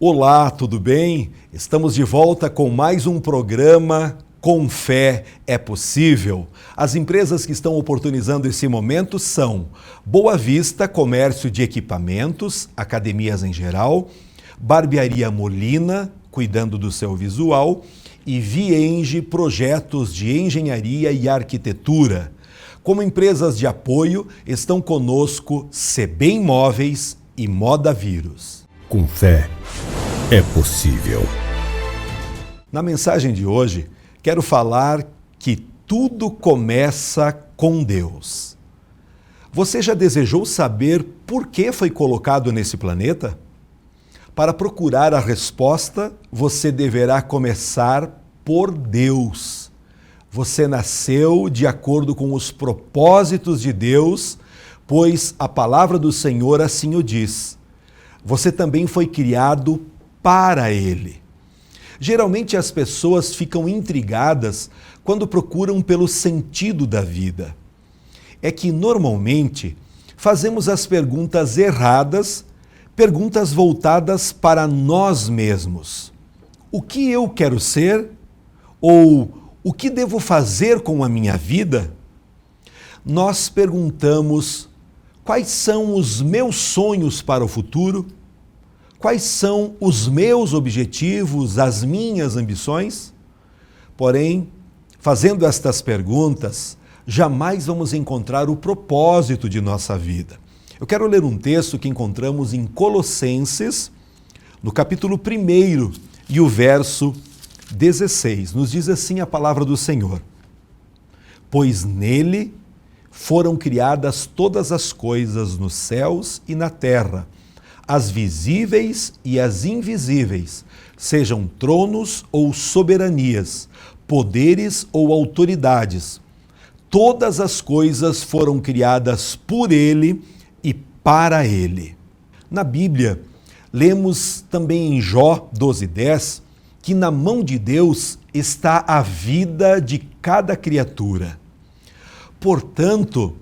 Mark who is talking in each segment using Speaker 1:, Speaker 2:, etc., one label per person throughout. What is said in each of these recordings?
Speaker 1: Olá, tudo bem? Estamos de volta com mais um programa Com Fé é Possível. As empresas que estão oportunizando esse momento são Boa Vista Comércio de Equipamentos, academias em geral, Barbearia Molina, cuidando do seu visual, e Vienge Projetos de Engenharia e Arquitetura. Como empresas de apoio, estão conosco CB Imóveis e Moda Vírus.
Speaker 2: Com fé é possível.
Speaker 1: Na mensagem de hoje, quero falar que tudo começa com Deus. Você já desejou saber por que foi colocado nesse planeta? Para procurar a resposta, você deverá começar por Deus. Você nasceu de acordo com os propósitos de Deus, pois a palavra do Senhor assim o diz. Você também foi criado para Ele. Geralmente as pessoas ficam intrigadas quando procuram pelo sentido da vida. É que normalmente fazemos as perguntas erradas, perguntas voltadas para nós mesmos. O que eu quero ser? Ou o que devo fazer com a minha vida? Nós perguntamos: quais são os meus sonhos para o futuro? Quais são os meus objetivos, as minhas ambições? Porém, fazendo estas perguntas, jamais vamos encontrar o propósito de nossa vida. Eu quero ler um texto que encontramos em Colossenses, no capítulo 1 e o verso 16. Nos diz assim a palavra do Senhor: pois nele foram criadas todas as coisas nos céus e na terra, as visíveis e as invisíveis, sejam tronos ou soberanias, poderes ou autoridades. Todas as coisas foram criadas por Ele e para Ele. Na Bíblia, lemos também em Jó 12:10 que na mão de Deus está a vida de cada criatura. Portanto,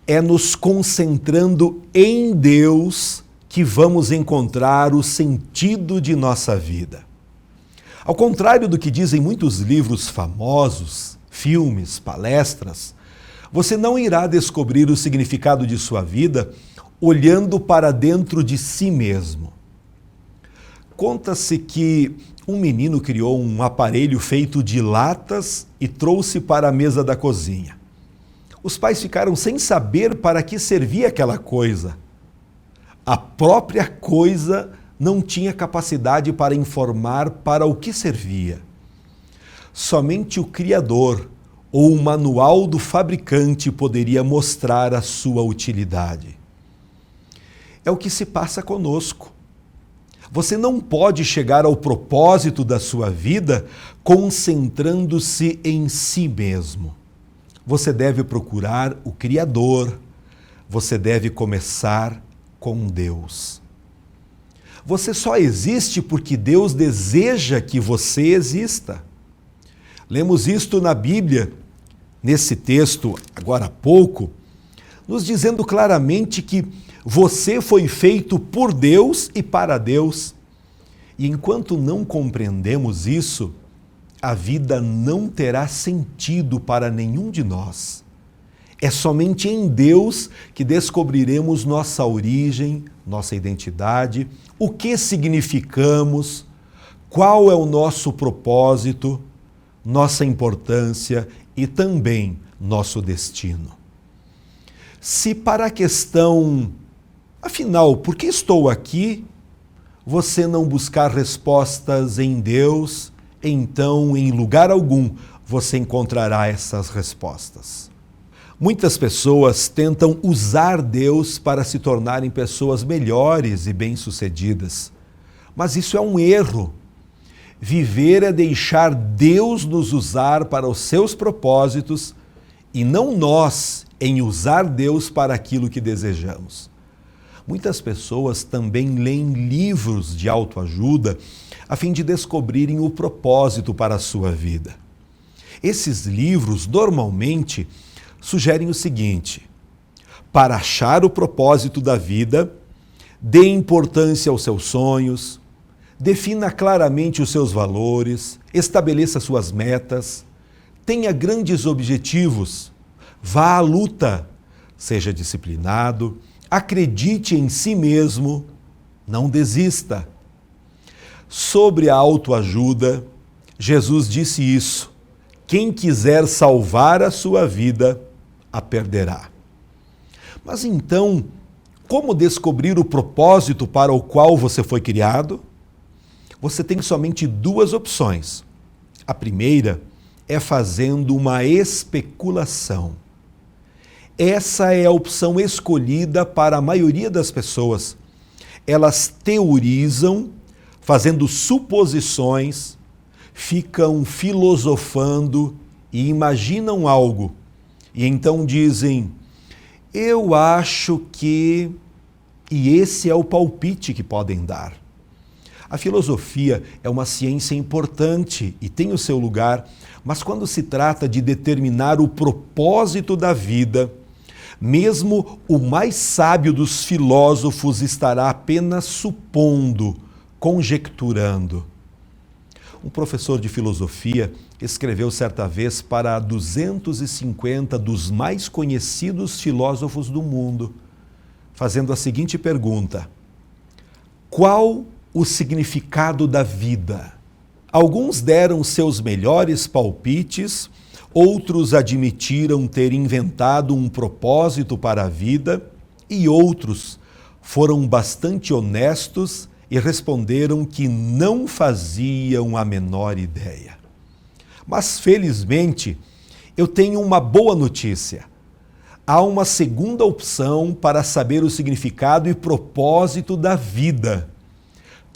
Speaker 1: é nos concentrando em Deus que vamos encontrar o sentido de nossa vida. Ao contrário do que dizem muitos livros famosos, filmes, palestras, você não irá descobrir o significado de sua vida olhando para dentro de si mesmo. Conta-se que um menino criou um aparelho feito de latas e trouxe para a mesa da cozinha. Os pais ficaram sem saber para que servia aquela coisa. A própria coisa não tinha capacidade para informar para o que servia. Somente o Criador ou o manual do fabricante poderia mostrar a sua utilidade. É o que se passa conosco. Você não pode chegar ao propósito da sua vida concentrando-se em si mesmo. Você deve procurar o Criador. Você deve começar com Deus. Você só existe porque Deus deseja que você exista. Lemos isto na Bíblia, nesse texto, agora há pouco, nos dizendo claramente que você foi feito por Deus e para Deus. E enquanto não compreendemos isso, a vida não terá sentido para nenhum de nós. É somente em Deus que descobriremos nossa origem, nossa identidade, o que significamos, qual é o nosso propósito, nossa importância e também nosso destino. Se para a questão, afinal, por que estou aqui, você não buscar respostas em Deus, então, em lugar algum, você encontrará essas respostas. Muitas pessoas tentam usar Deus para se tornarem pessoas melhores e bem-sucedidas. Mas isso é um erro. Viver é deixar Deus nos usar para os seus propósitos e não nós em usar Deus para aquilo que desejamos. Muitas pessoas também leem livros de autoajuda a fim de descobrirem o propósito para a sua vida. Esses livros, normalmente, sugerem o seguinte: para achar o propósito da vida, dê importância aos seus sonhos, Defina claramente os seus valores, estabeleça suas metas, tenha grandes objetivos, vá à luta, seja disciplinado, acredite em si mesmo, não desista. Sobre a autoajuda, Jesus disse isso: quem quiser salvar a sua vida, a perderá. Mas então, como descobrir o propósito para o qual você foi criado? Você tem somente duas opções. A primeira é fazendo uma especulação. Essa é a opção escolhida para a maioria das pessoas. Elas teorizam, fazendo suposições, ficam filosofando e imaginam algo. E então dizem, eu acho que... E esse é o palpite que podem dar. A filosofia é uma ciência importante e tem o seu lugar, mas quando se trata de determinar o propósito da vida, mesmo o mais sábio dos filósofos estará apenas supondo, conjecturando. Um professor de filosofia escreveu certa vez para 250 dos mais conhecidos filósofos do mundo, fazendo a seguinte pergunta: qual o significado da vida? Alguns deram seus melhores palpites, outros admitiram ter inventado um propósito para a vida e outros foram bastante honestos e responderam que não faziam a menor ideia. Mas, felizmente, eu tenho uma boa notícia. Há uma segunda opção para saber o significado e propósito da vida.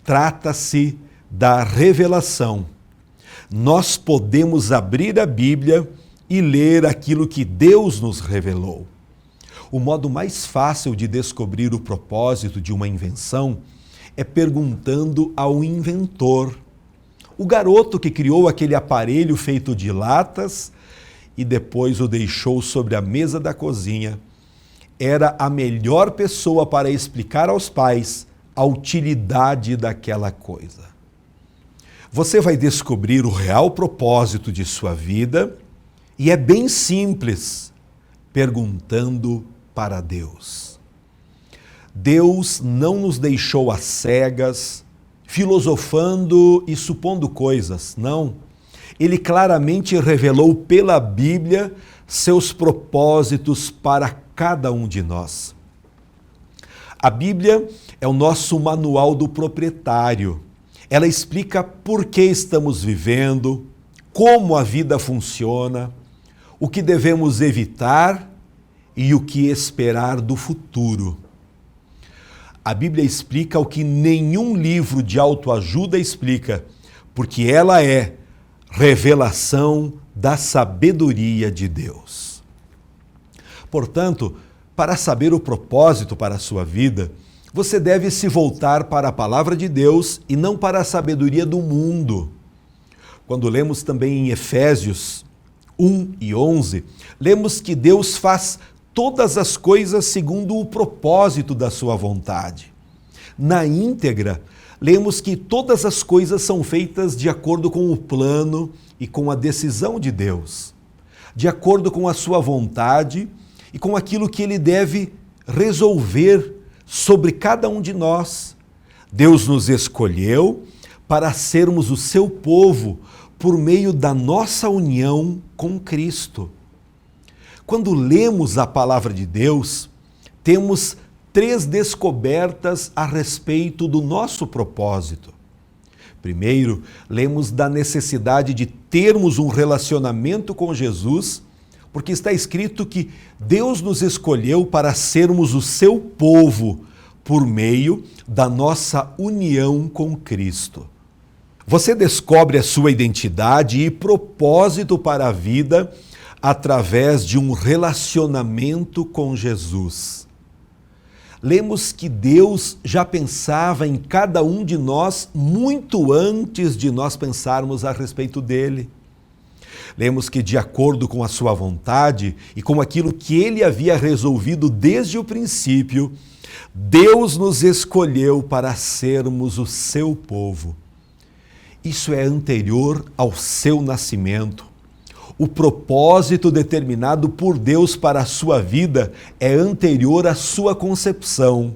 Speaker 1: Trata-se da revelação. Nós podemos abrir a Bíblia e ler aquilo que Deus nos revelou. O modo mais fácil de descobrir o propósito de uma invenção é perguntando ao inventor. O garoto que criou aquele aparelho feito de latas e depois o deixou sobre a mesa da cozinha era a melhor pessoa para explicar aos pais a utilidade daquela coisa. Você vai descobrir o real propósito de sua vida e é bem simples, perguntando para Deus. Deus não nos deixou às cegas, filosofando e supondo coisas, não. Ele claramente revelou pela Bíblia seus propósitos para cada um de nós. A Bíblia é o nosso manual do proprietário. Ela explica por que estamos vivendo, como a vida funciona, o que devemos evitar e o que esperar do futuro. A Bíblia explica o que nenhum livro de autoajuda explica, porque ela é revelação da sabedoria de Deus. Portanto, para saber o propósito para a sua vida, você deve se voltar para a palavra de Deus e não para a sabedoria do mundo. Quando lemos também em Efésios 1 e 11, lemos que Deus faz todas as coisas segundo o propósito da sua vontade. Na íntegra, lemos que todas as coisas são feitas de acordo com o plano e com a decisão de Deus, de acordo com a sua vontade e com aquilo que Ele deve resolver sobre cada um de nós. Deus nos escolheu para sermos o seu povo por meio da nossa união com Cristo. Quando lemos a palavra de Deus, temos 3 descobertas a respeito do nosso propósito. Primeiro, lemos da necessidade de termos um relacionamento com Jesus, porque está escrito que Deus nos escolheu para sermos o seu povo por meio da nossa união com Cristo. Você descobre a sua identidade e propósito para a vida através de um relacionamento com Jesus. Lemos que Deus já pensava em cada um de nós muito antes de nós pensarmos a respeito dele. Lemos que, de acordo com a sua vontade e com aquilo que ele havia resolvido desde o princípio, Deus nos escolheu para sermos o seu povo. Isso é anterior ao seu nascimento. O propósito determinado por Deus para a sua vida é anterior à sua concepção.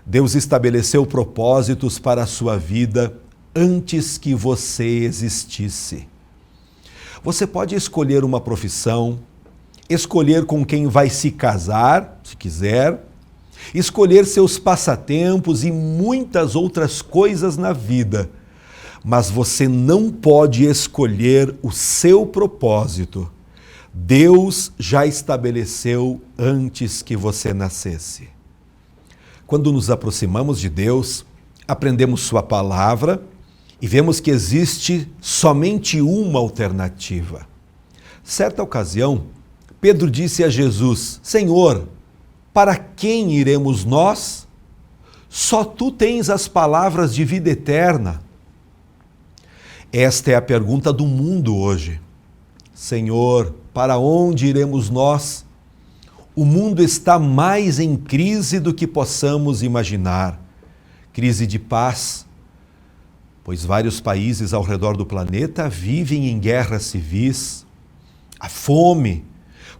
Speaker 1: Deus estabeleceu propósitos para a sua vida antes que você existisse. Você pode escolher uma profissão, escolher com quem vai se casar, se quiser, escolher seus passatempos e muitas outras coisas na vida, mas você não pode escolher o seu propósito. Deus já estabeleceu antes que você nascesse. Quando nos aproximamos de Deus, aprendemos sua palavra e vemos que existe somente uma alternativa. Certa ocasião, Pedro disse a Jesus: Senhor, para quem iremos nós? Só tu tens as palavras de vida eterna. Esta é a pergunta do mundo hoje. Senhor, para onde iremos nós? O mundo está mais em crise do que possamos imaginar. Crise de paz, pois vários países ao redor do planeta vivem em guerras civis. A fome,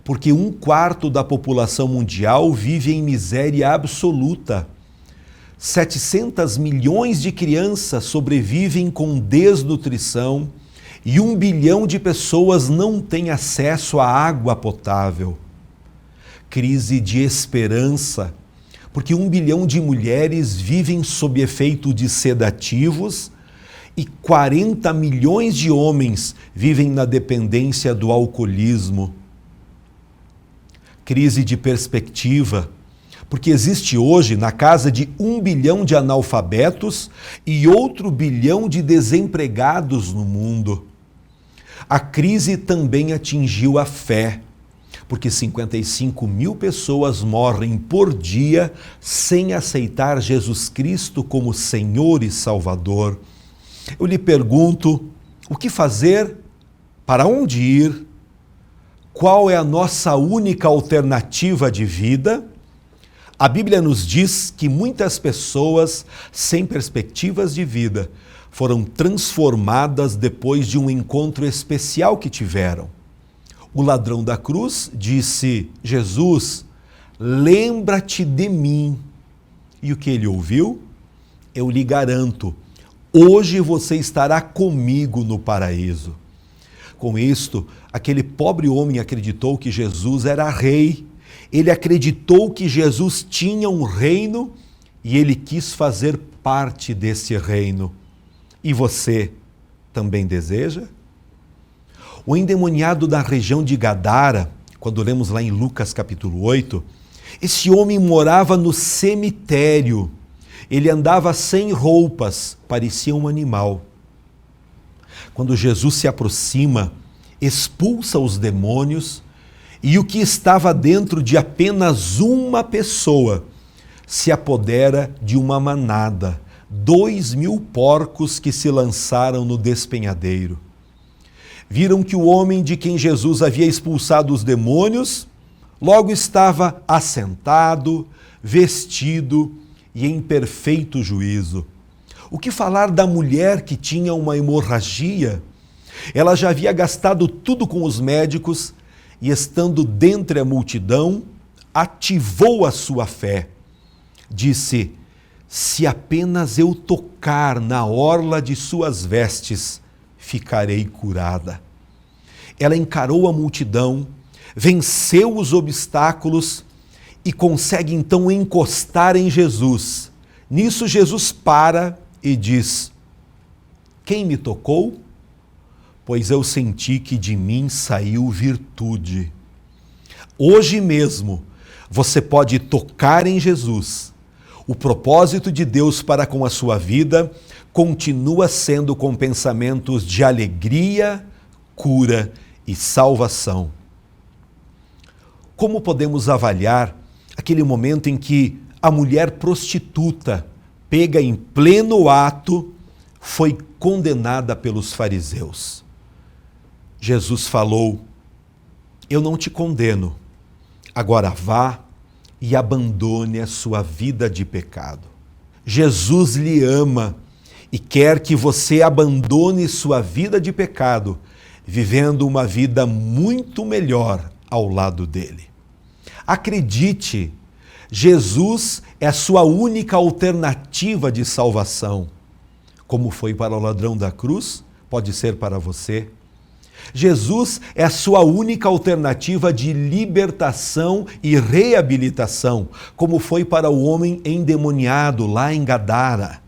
Speaker 1: porque 1/4 da população mundial vive em miséria absoluta. 700 milhões de crianças sobrevivem com desnutrição e 1 bilhão de pessoas não têm acesso à água potável. Crise de esperança, porque 1 bilhão de mulheres vivem sob efeito de sedativos e 40 milhões de homens vivem na dependência do alcoolismo. Crise de perspectiva, porque existe hoje na casa de 1 bilhão de analfabetos e outro bilhão de desempregados no mundo. A crise também atingiu a fé, porque 55 mil pessoas morrem por dia sem aceitar Jesus Cristo como Senhor e Salvador. Eu lhe pergunto, o que fazer? Para onde ir? Qual é a nossa única alternativa de vida? A Bíblia nos diz que muitas pessoas sem perspectivas de vida foram transformadas depois de um encontro especial que tiveram. O ladrão da cruz disse: Jesus, lembra-te de mim. E o que ele ouviu? Eu lhe garanto, hoje você estará comigo no paraíso. Com isto, aquele pobre homem acreditou que Jesus era rei. Ele acreditou que Jesus tinha um reino e ele quis fazer parte desse reino. E você também deseja? O endemoniado da região de Gadara, quando lemos lá em Lucas capítulo 8, esse homem morava no cemitério. Ele andava sem roupas, parecia um animal. Quando Jesus se aproxima, expulsa os demônios e o que estava dentro de apenas uma pessoa se apodera de uma manada, 2.000 porcos que se lançaram no despenhadeiro. Viram que o homem de quem Jesus havia expulsado os demônios logo estava assentado, vestido e em perfeito juízo. O que falar da mulher que tinha uma hemorragia? Ela já havia gastado tudo com os médicos e, estando dentre a multidão, ativou a sua fé. Disse: se apenas eu tocar na orla de suas vestes, ficarei curada. Ela encarou a multidão, venceu os obstáculos e consegue então encostar em Jesus. Nisso Jesus para e diz: quem me tocou? Pois eu senti que de mim saiu virtude. Hoje mesmo você pode tocar em Jesus. O propósito de Deus para com a sua vida continua sendo com pensamentos de alegria, cura e salvação. Como podemos avaliar aquele momento em que a mulher prostituta, pega em pleno ato, foi condenada pelos fariseus? Jesus falou: eu não te condeno, agora vá e abandone a sua vida de pecado. Jesus lhe ama e quer que você abandone sua vida de pecado, vivendo uma vida muito melhor ao lado dele. Acredite, Jesus é a sua única alternativa de salvação. Como foi para o ladrão da cruz, pode ser para você. Jesus é a sua única alternativa de libertação e reabilitação, como foi para o homem endemoniado lá em Gadara.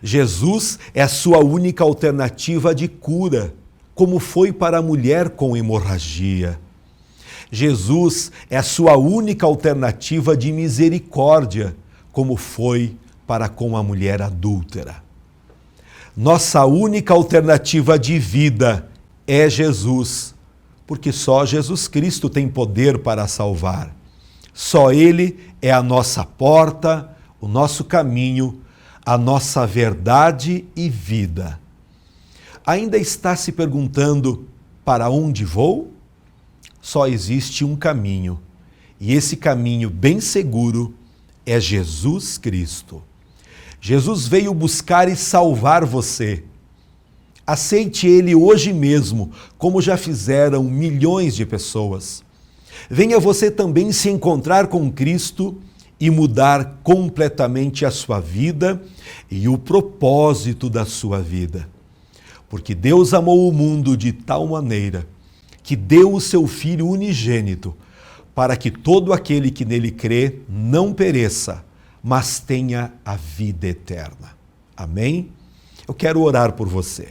Speaker 1: Jesus é a sua única alternativa de cura, como foi para a mulher com hemorragia. Jesus é a sua única alternativa de misericórdia, como foi para com a mulher adúltera. Nossa única alternativa de vida é Jesus, porque só Jesus Cristo tem poder para salvar. Só Ele é a nossa porta, o nosso caminho, a nossa verdade e vida. Ainda está se perguntando: para onde vou? Só existe um caminho, e esse caminho bem seguro é Jesus Cristo. Jesus veio buscar e salvar você. Aceite Ele hoje mesmo, como já fizeram milhões de pessoas. Venha você também se encontrar com Cristo e mudar completamente a sua vida e o propósito da sua vida. Porque Deus amou o mundo de tal maneira que deu o seu Filho unigênito, para que todo aquele que nele crê não pereça, mas tenha a vida eterna. Amém? Eu quero orar por você.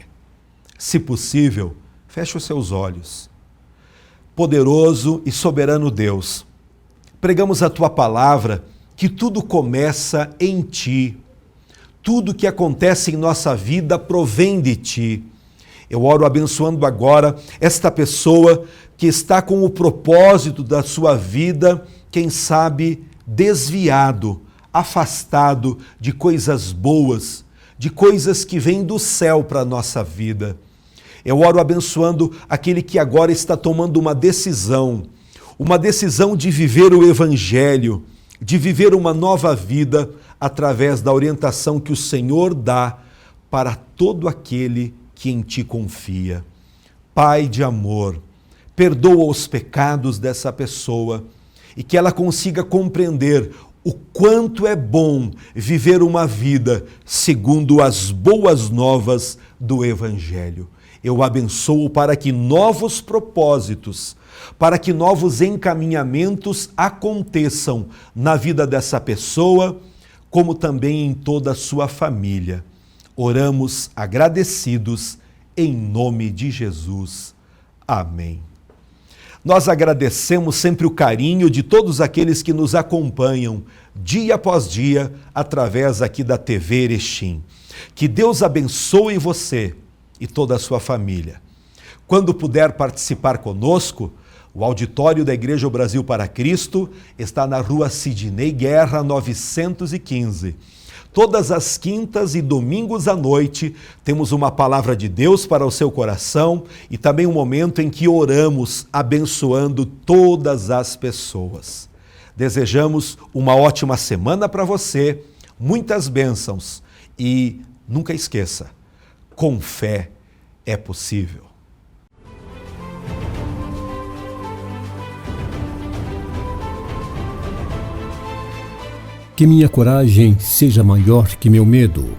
Speaker 1: Se possível, feche os seus olhos. Poderoso e soberano Deus, pregamos a Tua palavra, que tudo começa em Ti. Tudo que acontece em nossa vida provém de Ti. Eu oro abençoando agora esta pessoa que está com o propósito da sua vida, quem sabe, desviado, afastado de coisas boas, de coisas que vêm do céu para a nossa vida. Eu oro abençoando aquele que agora está tomando uma decisão de viver o Evangelho, de viver uma nova vida através da orientação que o Senhor dá para todo aquele que em Ti confia. Pai de amor, perdoa os pecados dessa pessoa e que ela consiga compreender o quanto é bom viver uma vida segundo as boas novas do Evangelho. Eu abençoo para que novos propósitos, para que novos encaminhamentos aconteçam na vida dessa pessoa, como também em toda a sua família. Oramos agradecidos em nome de Jesus. Amém. Nós agradecemos sempre o carinho de todos aqueles que nos acompanham dia após dia através aqui da TV Erechim. Que Deus abençoe você e toda a sua família. Quando puder participar conosco, o auditório da Igreja Brasil para Cristo está na Rua Sidney Guerra 915. Todas as quintas e domingos à noite temos uma palavra de Deus para o seu coração e também um momento em que oramos abençoando todas as pessoas. Desejamos uma ótima semana para você, muitas bênçãos e nunca esqueça, com fé é possível.
Speaker 2: Que minha coragem seja maior que meu medo.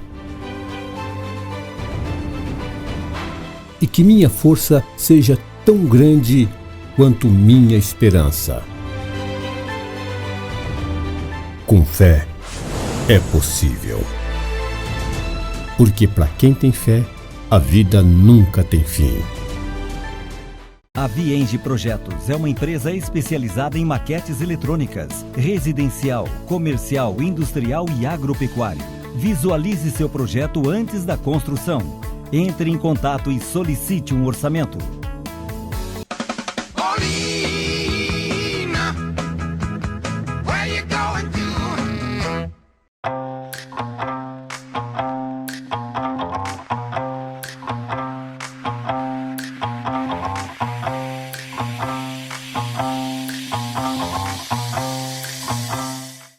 Speaker 2: E que minha força seja tão grande quanto minha esperança. Com fé é possível. Porque para quem tem fé, a vida nunca tem fim.
Speaker 3: A Vienge Projetos é uma empresa especializada em maquetes eletrônicas, residencial, comercial, industrial e agropecuário. Visualize seu projeto antes da construção. Entre em contato e solicite um orçamento.